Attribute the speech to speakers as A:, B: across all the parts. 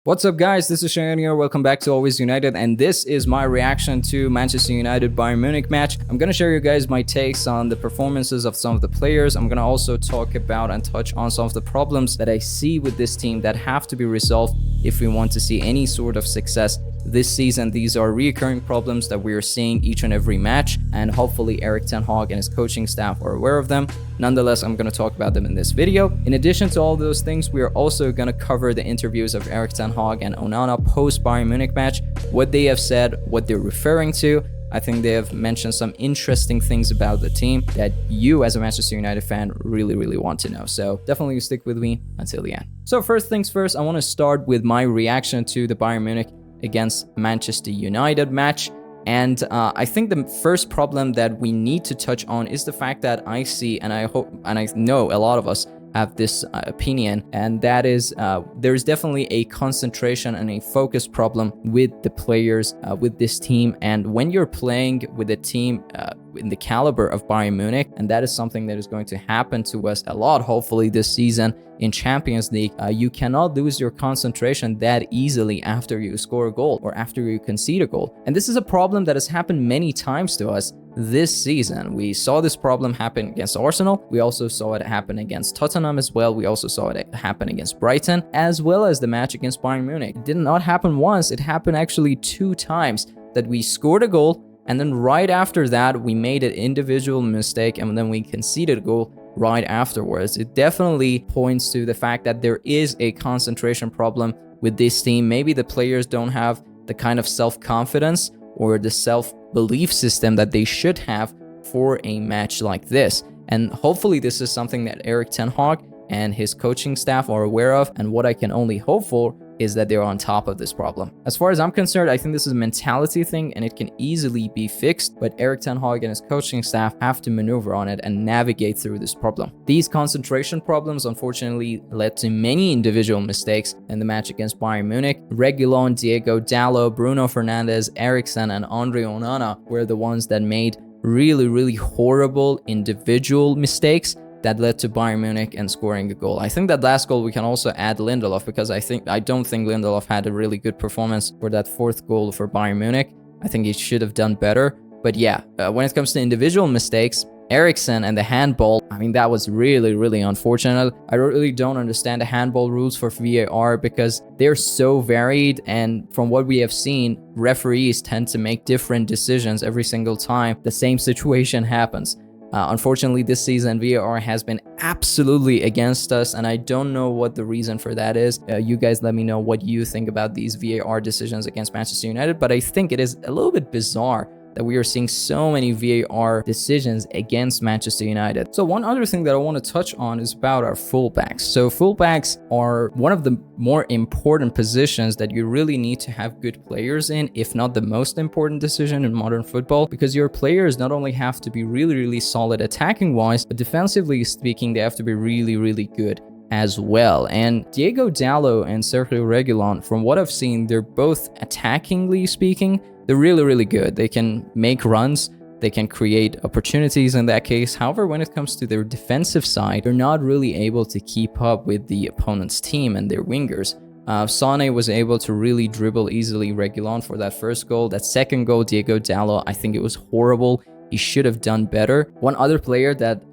A: What's up, guys? This is Cheyenne here. Welcome back to Always United, and this is my reaction to Manchester United Bayern Munich match. I'm gonna share you guys my takes on the performances of some of the players. I'm gonna also talk about and touch on some of the problems that I see with this team that have to be resolved if we want to see any sort of success this season. These are recurring problems that we are seeing each and every match, and hopefully Erik ten Hag and his coaching staff are aware of them. Nonetheless, I'm going to talk about them in this video. In addition to all those things, we are also going to cover the interviews of Erik ten Hag and Onana post Bayern Munich match, what they have said, what they're referring to. I think they have mentioned some interesting things about the team that you as a Manchester United fan really want to know. So definitely stick with me until the end. So first things first, I want to start with my reaction to the Bayern Munich against Manchester United match. And I think the first problem that we need to touch on is the fact that I see, and I hope, and I know a lot of us have this opinion, and that is there's definitely a concentration and a focus problem with the players with this team. And when you're playing with a team in the caliber of Bayern Munich, and that is something that is going to happen to us a lot, hopefully this season in Champions League, you cannot lose your concentration that easily after you score a goal or after you concede a goal. And this is a problem that has happened many times to us this season. We saw this problem happen against Arsenal. We also saw it happen against Tottenham as well. We also saw it happen against Brighton, as well as the match against Bayern Munich. It did not happen once, it happened actually 2 times that we scored a goal, and then right after that we made an individual mistake, and then we conceded a goal right afterwards. It definitely points to the fact that there is a concentration problem with this team. Maybe the players don't have the kind of self-confidence or the self-belief system that they should have for a match like this. And hopefully this is something that Erik ten Hag and his coaching staff are aware of, and what I can only hope for is that they're on top of this problem. As far as I'm concerned, I think this is a mentality thing and it can easily be fixed, but Erik ten Hag and his coaching staff have to maneuver on it and navigate through this problem. These concentration problems unfortunately led to many individual mistakes in the match against Bayern Munich. Reguilon, Diego Dalot, Bruno Fernandes, Eriksen, and Andre Onana were the ones that made really horrible individual mistakes that led to Bayern Munich and scoring a goal. I think that last goal we can also add Lindelof, because I don't think Lindelof had a really good performance for that 4th goal for Bayern Munich. I think he should have done better. But yeah, when it comes to individual mistakes, Eriksen and the handball, I mean, that was really unfortunate. I really don't understand the handball rules for VAR because they're so varied, and from what we have seen, referees tend to make different decisions every single time the same situation happens. Unfortunately, this season, VAR has been absolutely against us, and I don't know what the reason for that is. You guys let me know what you think about these VAR decisions against Manchester United, but I think it is a little bit bizarre that we are seeing so many VAR decisions against Manchester United. So one other thing that I want to touch on is about our fullbacks. So fullbacks are one of the more important positions that you really need to have good players in, if not the most important decision in modern football, because your players not only have to be really solid attacking wise, but defensively speaking, they have to be really good as well. And Diego Dalot and Sergio Reguilon, from what I've seen, they're both attackingly speaking, they're really good. They can make runs, they can create opportunities in that case. However, when it comes to their defensive side, they're not really able to keep up with the opponent's team and their wingers. Sane was able to really dribble easily Reguilon for that 1st goal. That 2nd goal, Diego Dalot, I think it was horrible. He should have done better. One other player that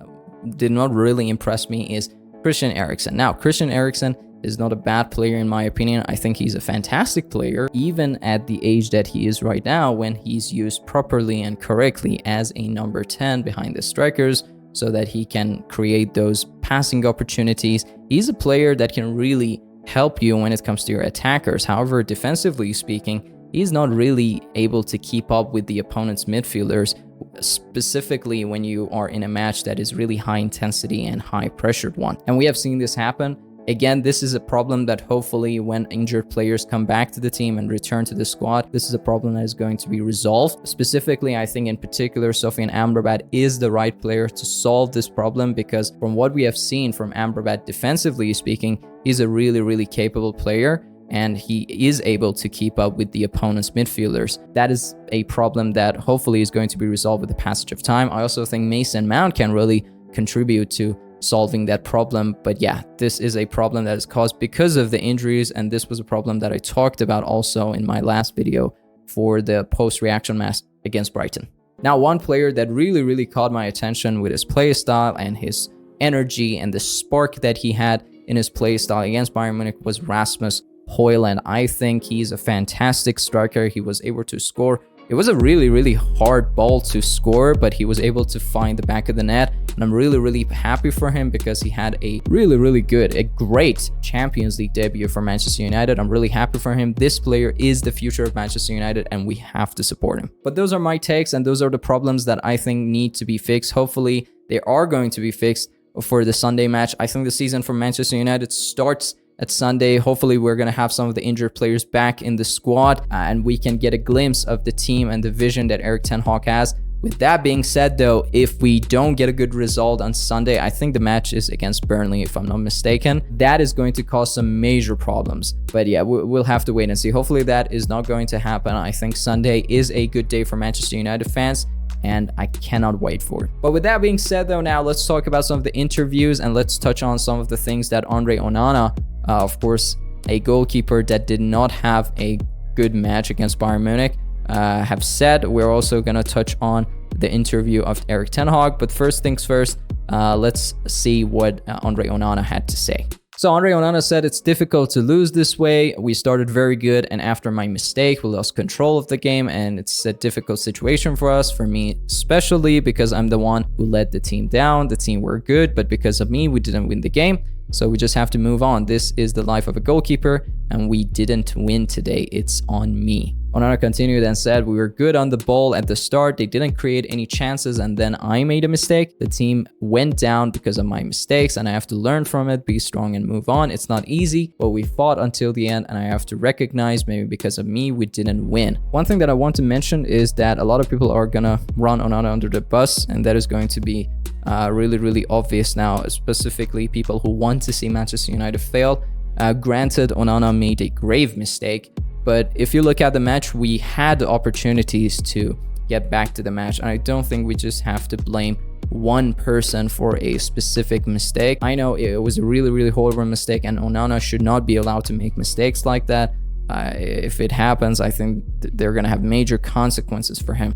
A: did not really impress me is Christian Eriksen. Now, Christian Eriksen is not a bad player in my opinion. I think he's a fantastic player, even at the age that he is right now, when he's used properly and correctly as a number 10 behind the strikers, so that he can create those passing opportunities. He's a player that can really help you when it comes to your attackers. However, defensively speaking, he's not really able to keep up with the opponent's midfielders, specifically when you are in a match that is really high intensity and high pressured one. And we have seen this happen. Again, this is a problem that hopefully when injured players come back to the team and return to the squad, this is a problem that is going to be resolved. Specifically, I think in particular, Sofyan Amrabat is the right player to solve this problem, because from what we have seen from Amrabat defensively speaking, he's a really capable player, and he is able to keep up with the opponent's midfielders. That is a problem that hopefully is going to be resolved with the passage of time. I also think Mason Mount can really contribute to solving that problem. But yeah, this is a problem that is caused because of the injuries, and this was a problem that I talked about also in my last video for the post-reaction match against Brighton. Now, one player that really caught my attention with his play style and his energy and the spark that he had in his play style against Bayern Munich was Rasmus Hoijland. I think he's a fantastic striker. He was able to score. It was a really hard ball to score, but he was able to find the back of the net. And I'm really happy for him because he had a a great Champions League debut for Manchester United. I'm really happy for him. This player is the future of Manchester United and we have to support him. But those are my takes and those are the problems that I think need to be fixed. Hopefully they are going to be fixed for the Sunday match. I think the season for Manchester United starts at Sunday. Hopefully we're going to have some of the injured players back in the squad and we can get a glimpse of the team and the vision that Erik ten Hag has. With that being said though, if we don't get a good result on Sunday, I think the match is against Burnley if I'm not mistaken, that is going to cause some major problems. But yeah, we'll have to wait and see. Hopefully that is not going to happen. I think Sunday is a good day for Manchester United fans and I cannot wait for it. But with that being said though, now let's talk about some of the interviews and let's touch on some of the things that Andre Onana, of course, a goalkeeper that did not have a good match against Bayern Munich, have said. We're also going to touch on the interview of Erik ten Hag. But first things first, let's see what Andre Onana had to say. So Andre Onana said, "It's difficult to lose this way. We started very good and after my mistake, we lost control of the game and it's a difficult situation for us, for me especially because I'm the one who let the team down. The team were good, but because of me, we didn't win the game. So we just have to move on. This is the life of a goalkeeper and we didn't win today. It's on me." Onana continued and said, "We were good on the ball at the start. They didn't create any chances and then I made a mistake. The team went down because of my mistakes and I have to learn from it, be strong and move on. It's not easy, but we fought until the end and I have to recognize maybe because of me, we didn't win." One thing that I want to mention is that a lot of people are gonna run Onana under the bus and that is going to be really obvious now, specifically people who want to see Manchester United fail. Granted, Onana made a grave mistake, but if you look at the match, we had opportunities to get back to the match. And I don't think we just have to blame one person for a specific mistake. I know it was a really horrible mistake and Onana should not be allowed to make mistakes like that. If it happens, I think they're going to have major consequences for him.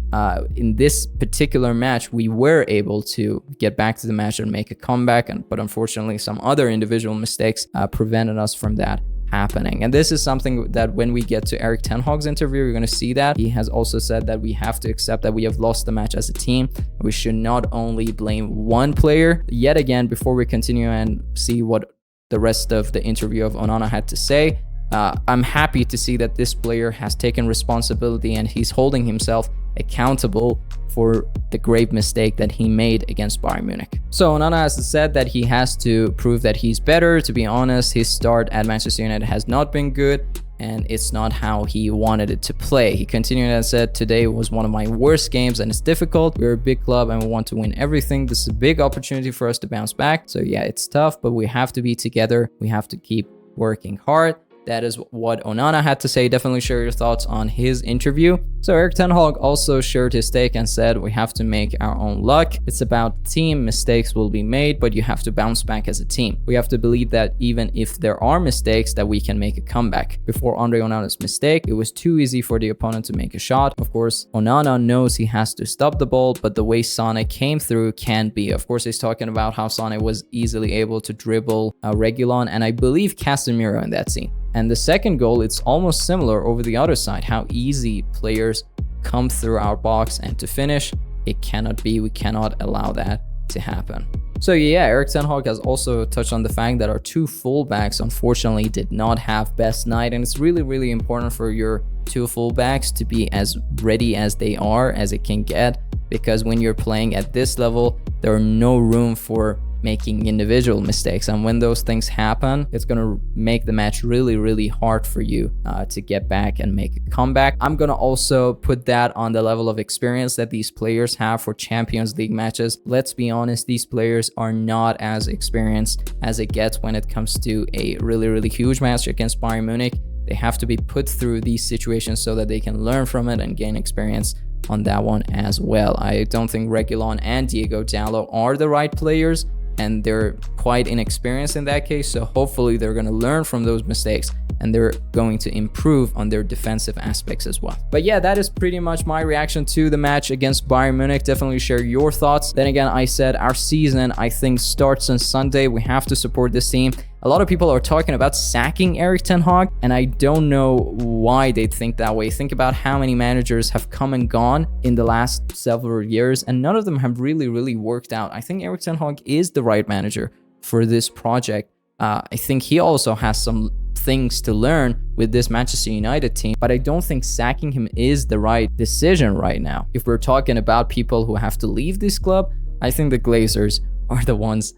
A: In this particular match, we were able to get back to the match and make a comeback, but unfortunately, some other individual mistakes prevented us from that happening. And this is something that when we get to Erik ten Hag's interview, you're going to see that. He has also said that we have to accept that we have lost the match as a team. We should not only blame one player. Yet again, before we continue and see what the rest of the interview of Onana had to say, I'm happy to see that this player has taken responsibility and he's holding himself accountable for the grave mistake that he made against Bayern Munich. So Onana has said that he has to prove that he's better. To be honest, his start at Manchester United has not been good and it's not how he wanted it to play. He continued and said, "Today was one of my worst games and it's difficult. We're a big club and we want to win everything. This is a big opportunity for us to bounce back. So yeah, it's tough, but we have to be together. We have to keep working hard." That is what Onana had to say. Definitely share your thoughts on his interview. So Erik ten Hag also shared his take and said, "We have to make our own luck. It's about team. Mistakes will be made, but you have to bounce back as a team. We have to believe that even if there are mistakes, that we can make a comeback. Before Andre Onana's mistake, it was too easy for the opponent to make a shot. Of course, Onana knows he has to stop the ball, but the way Sane came through can't be." Of course, he's talking about how Sane was easily able to dribble Reguilon and I believe Casemiro in that scene. And the second goal, it's almost similar over the other side, how easy players come through our box and to finish, it cannot be. We cannot allow that to happen. So yeah, Erik ten Hag has also touched on the fact that our two fullbacks unfortunately did not have best night, and it's really important for your two fullbacks to be as ready as they are as it can get, because when you're playing at this level, there are no room for making individual mistakes, and when those things happen, it's gonna make the match really hard for you to get back and make a comeback. I'm gonna also put that on the level of experience that these players have for Champions League matches. Let's be honest, these players are not as experienced as it gets when it comes to a really huge match against Bayern Munich. They have to be put through these situations so that they can learn from it and gain experience on that one as well. I don't think Reguilon and Diego Dallo are the right players, and they're quite inexperienced in that case. So hopefully they're going to learn from those mistakes and they're going to improve on their defensive aspects as well. But yeah, that is pretty much my reaction to the match against Bayern Munich. Definitely share your thoughts. Then again, I said our season, I think, starts on Sunday. We have to support this team. A lot of people are talking about sacking Erik ten Hag, and I don't know why they think that way. Think about how many managers have come and gone in the last several years, and none of them have really worked out. I think Erik ten Hag is the right manager for this project. I think he also has some things to learn with this Manchester United team, but I don't think sacking him is the right decision right now. If we're talking about people who have to leave this club, I think the Glazers are the ones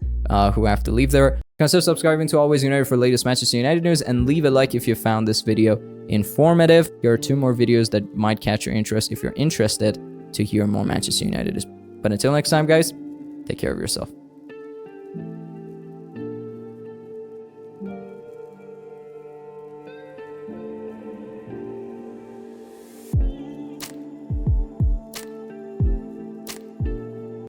A: who have to leave there. Consider subscribing to Always United for latest Manchester United news, and leave a like if you found this video informative. Here are 2 more videos that might catch your interest if you're interested to hear more Manchester United. But until next time, guys, take care of yourself.